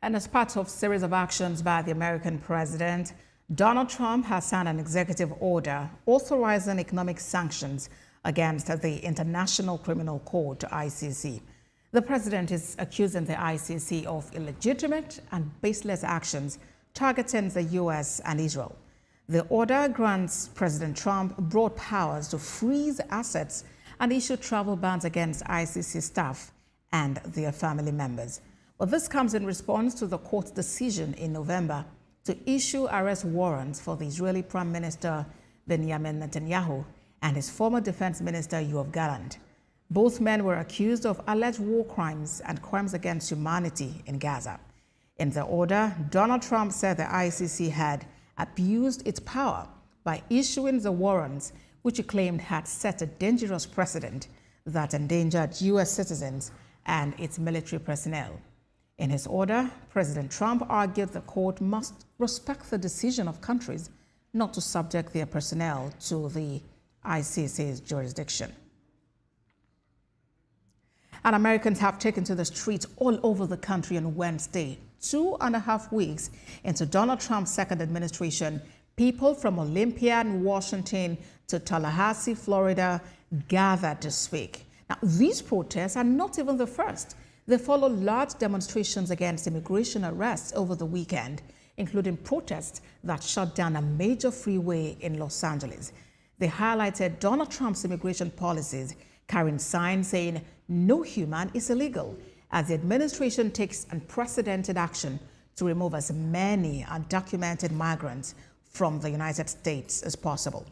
And as part of a series of actions by the American president, Donald Trump has signed an executive order authorizing economic sanctions against the International Criminal Court, ICC. The president is accusing the ICC of illegitimate and baseless actions targeting the U.S. and Israel. The order grants President Trump broad powers to freeze assets and issue travel bans against ICC staff and their family members. But this comes in response to the court's decision in November to issue arrest warrants for the Israeli Prime Minister Benjamin Netanyahu and his former Defense Minister Yoav Gallant. Both men were accused of alleged war crimes and crimes against humanity in Gaza. In the order, Donald Trump said the ICC had abused its power by issuing the warrants, which he claimed had set a dangerous precedent that endangered U.S. citizens and its military personnel. In his order, President Trump argued the court must respect the decision of countries not to subject their personnel to the ICC's jurisdiction. And Americans have taken to the streets all over the country on Wednesday, 2.5 weeks into Donald Trump's second administration. People from Olympia and Washington to Tallahassee, Florida, gathered to speak. Now, these protests are not even the first. They follow large demonstrations against immigration arrests over the weekend, including protests that shut down a major freeway in Los Angeles. They highlighted Donald Trump's immigration policies, carrying signs saying no human is illegal, as the administration takes unprecedented action to remove as many undocumented migrants from the United States as possible.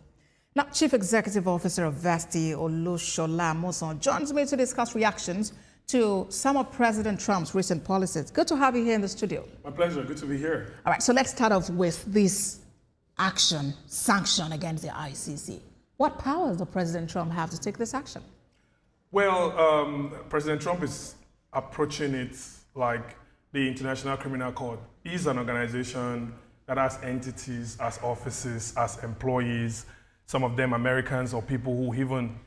Now, Chief Executive Officer of Vesti, Olushola Moson, joins me to discuss reactions to some of President Trump's recent policies. Good to have you here in the studio. My pleasure. Good to be here. All right, so let's start off with this sanction against the ICC. What powers does President Trump have to take this action? Well, President Trump is approaching it like the International Criminal Court is an organization that has entities, as offices, as employees, some of them Americans or people who even,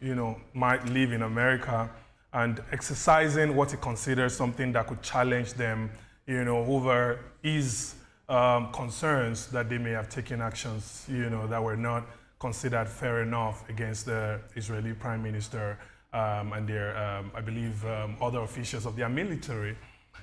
might live in America, and exercising what he considers something that could challenge them, over his concerns that they may have taken actions, that were not considered fair enough against the Israeli Prime Minister and their, I believe, other officials of their military.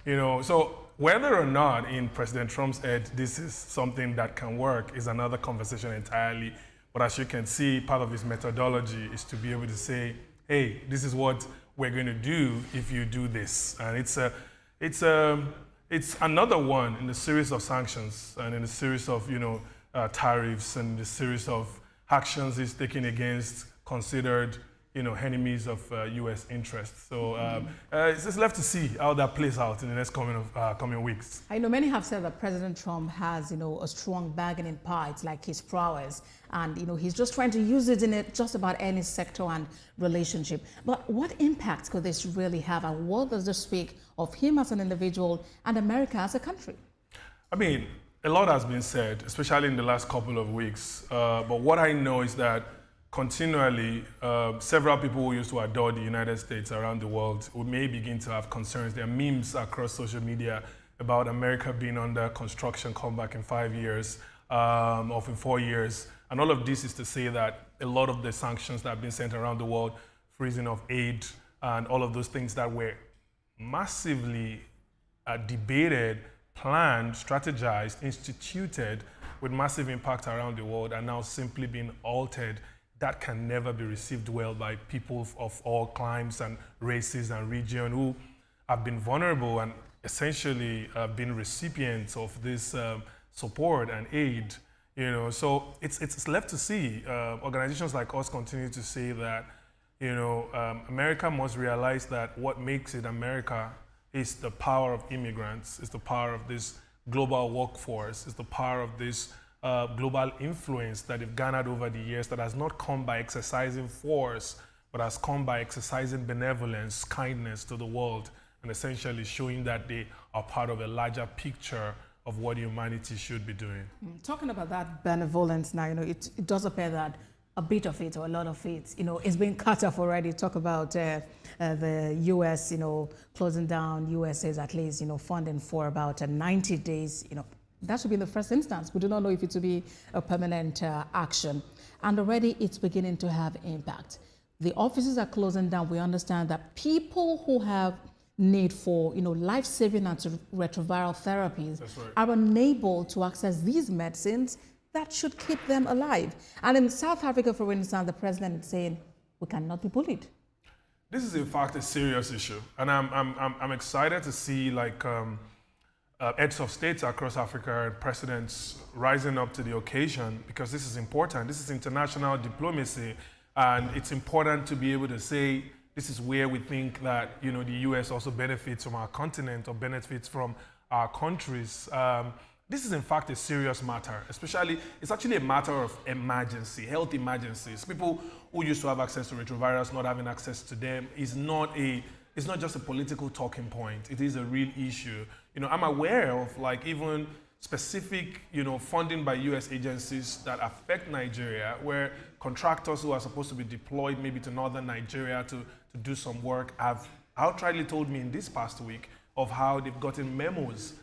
So whether or not in President Trump's head this is something that can work is another conversation entirely. But as you can see, part of his methodology is to be able to say, hey, this is what we're going to do if you do this. And it's another one in the series of sanctions and in the series of tariffs and the series of actions he's taking against considered enemies of U.S. interests. So it's just left to see how that plays out in the next coming weeks. I know many have said that President Trump has, a strong bargaining power. It's like his prowess, and he's just trying to use it in just about any sector and relationship. But what impact could this really have, and what does this speak of him as an individual and America as a country? I mean, a lot has been said, especially in the last couple of weeks. But what I know is that continually, several people who used to adore the United States around the world who may begin to have concerns. There are memes across social media about America being under construction, come back in 5 years, or in 4 years. And all of this is to say that a lot of the sanctions that have been sent around the world, freezing of aid, and all of those things that were massively debated, planned, strategized, instituted with massive impact around the world are now simply being altered. That can never be received well by people of all climes and races and region who have been vulnerable and essentially been recipients of this support and aid. So it's left to see. Organizations like us continue to say that America must realize that what makes it America is the power of immigrants, is the power of this global workforce, is the power of this global influence that they've garnered over the years that has not come by exercising force, but has come by exercising benevolence, kindness to the world, and essentially showing that they are part of a larger picture of what humanity should be doing. Talking about that benevolence now, it does appear that a bit of it or a lot of it, it's been cut off already. Talk about the U.S., closing down. U.S. says at least, funding for about 90 days. That should be in the first instance. We do not know if it will be a permanent action. And already it's beginning to have impact. The offices are closing down. We understand that people who have need for, life-saving antiretroviral therapies are unable to access these medicines that should keep them alive. And in South Africa, for instance, the president is saying, we cannot be bullied. This is in fact a serious issue. And I'm excited to see heads of states across Africa and presidents rising up to the occasion, because this is important. This is international diplomacy, and it's important to be able to say this is where we think that the U.S. also benefits from our continent or benefits from our countries. This is in fact a serious matter, especially it's actually a matter of emergency, health emergencies. People who used to have access to retrovirals not having access to them is not just a political talking point. It is a real issue. I'm aware of even specific, funding by U.S. agencies that affect Nigeria, where contractors who are supposed to be deployed maybe to northern Nigeria to do some work have outrightly told me in this past week of how they've gotten memos,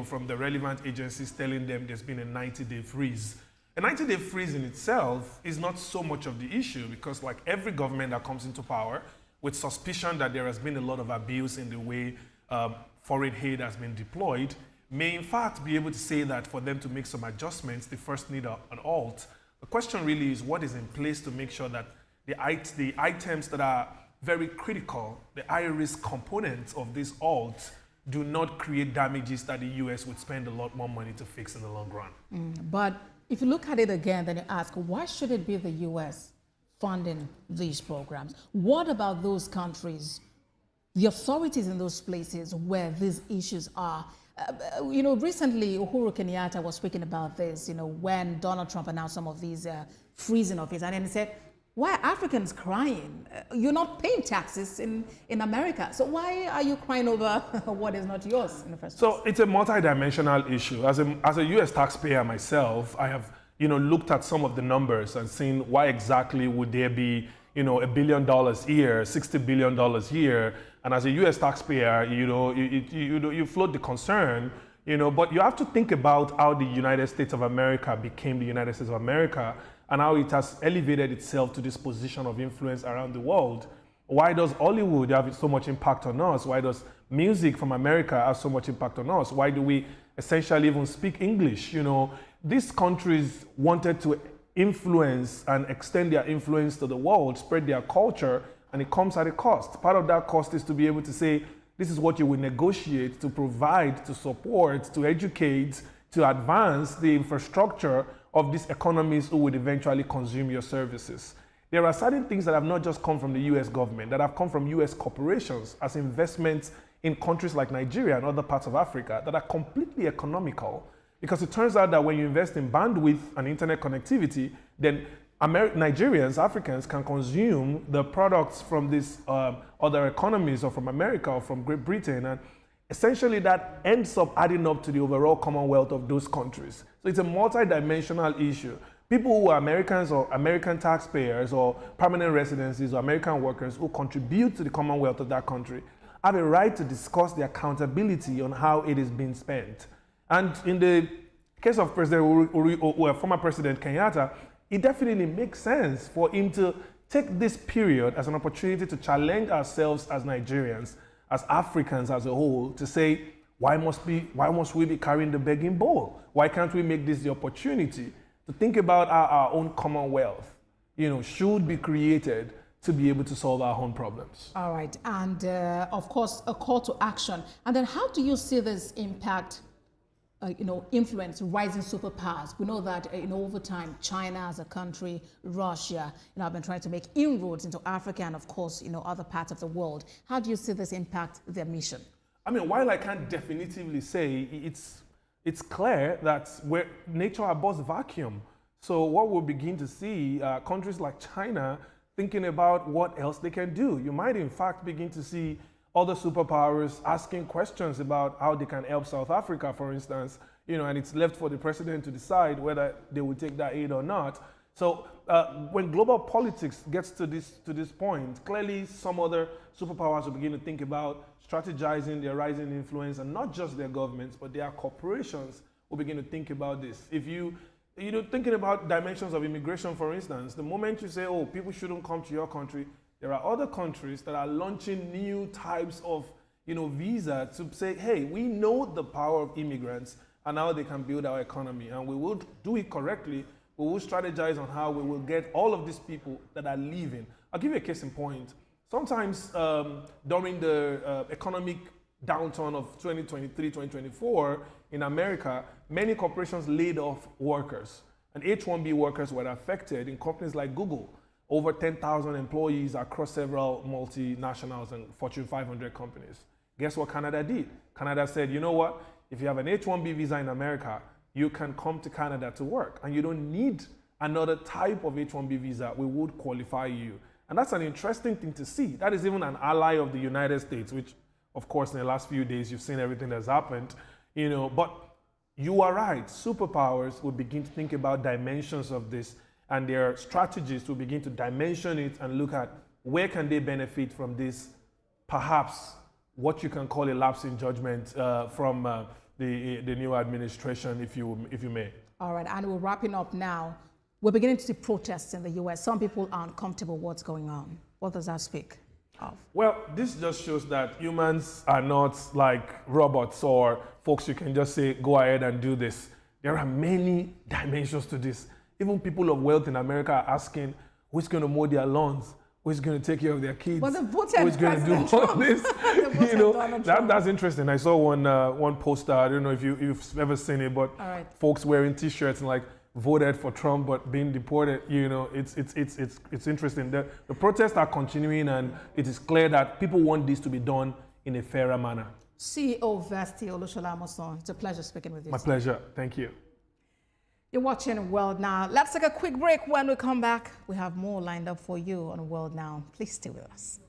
from the relevant agencies telling them there's been a 90-day freeze. A 90-day freeze in itself is not so much of the issue, because like every government that comes into power with suspicion that there has been a lot of abuse in the way foreign aid has been deployed, may in fact be able to say that for them to make some adjustments, they first need an halt. The question really is what is in place to make sure that the items that are very critical, the high-risk components of this halt, do not create damages that the U.S. would spend a lot more money to fix in the long run. But if you look at it again, then you ask, why should it be the U.S. funding these programs? What about those countries, the authorities in those places where these issues are? Recently, Uhuru Kenyatta was speaking about this, when Donald Trump announced some of these freezing of it. And then he said, why are Africans crying? You're not paying taxes in America. So why are you crying over what is not yours in the first place? So it's a multidimensional issue. As a U.S. taxpayer myself, I have looked at some of the numbers and seen why exactly would there be $1 billion here, $60 billion here. And as a U.S. taxpayer, you float the concern, but you have to think about how the United States of America became the United States of America and how it has elevated itself to this position of influence around the world. Why does Hollywood have so much impact on us? Why does music from America have so much impact on us? Why do we essentially even speak English? These countries wanted to influence and extend their influence to the world, spread their culture, and it comes at a cost. Part of that cost is to be able to say, this is what you will negotiate to provide, to support, to educate, to advance the infrastructure of these economies who would eventually consume your services. There are certain things that have not just come from the US government, that have come from US corporations as investments in countries like Nigeria and other parts of Africa that are completely economical. Because it turns out that when you invest in bandwidth and internet connectivity, then Nigerians, Africans can consume the products from these other economies or from America or from Great Britain. And essentially that ends up adding up to the overall commonwealth of those countries. So it's a multi-dimensional issue. People who are Americans or American taxpayers or permanent residencies or American workers who contribute to the commonwealth of that country have a right to discuss the accountability on how it is being spent. And in the case of former President Kenyatta, it definitely makes sense for him to take this period as an opportunity to challenge ourselves as Nigerians, as Africans as a whole, to say, why must we be carrying the begging bowl? Why can't we make this the opportunity to think about how our own commonwealth, should be created to be able to solve our own problems? All right, and of course, a call to action. And then how do you see this impact influence rising superpowers? We know that over time, China as a country, Russia, have been trying to make inroads into Africa and of course, other parts of the world. How do you see this impact their mission? I mean, while I can't definitively say, it's clear that nature abhors vacuum. So what we'll begin to see, countries like China thinking about what else they can do. You might in fact begin to see other superpowers asking questions about how they can help South Africa, for instance, and it's left for the president to decide whether they will take that aid or not. So when global politics gets to this point, clearly some other superpowers will begin to think about strategizing their rising influence, and not just their governments, but their corporations will begin to think about this. If thinking about dimensions of immigration, for instance, the moment you say, oh, people shouldn't come to your country, there are other countries that are launching new types of visa to say, hey, we know the power of immigrants and how they can build our economy, and we will do it correctly. We will strategize on how we will get all of these people that are leaving. I'll give you a case in point. Sometimes during the economic downturn of 2023, 2024 in America, many corporations laid off workers, and H-1B workers were affected in companies like Google. Over 10,000 employees across several multinationals and Fortune 500 companies. Guess what Canada did? Canada said, you know what? If you have an H-1B visa in America, you can come to Canada to work, and you don't need another type of H-1B visa. We would qualify you. And that's an interesting thing to see. That is even an ally of the United States, which, of course, in the last few days, you've seen everything that's happened, but you are right. Superpowers will begin to think about dimensions of this, and their strategies will begin to dimension it and look at where can they benefit from this, perhaps what you can call a lapse in judgment from the new administration, if you may. All right, and we're wrapping up now. We're beginning to see protests in the U.S. Some people are uncomfortable with what's going on. What does that speak of? Well, this just shows that humans are not like robots or folks you can just say, go ahead and do this. There are many dimensions to this. Even people of wealth in America are asking, who's going to mow their lawns? Who's going to take care of their kids? Well, who's going to do all this? That's interesting. I saw one poster. I don't know if you've ever seen it, but folks wearing T-shirts and like voted for Trump but being deported. It's interesting. The protests are continuing, and it is clear that people want this to be done in a fairer manner. CEO Vesti Olushola Amoson, it's a pleasure speaking with you. My pleasure. Thank you. You're watching World Now. Let's take a quick break. When we come back, we have more lined up for you on World Now. Please stay with us.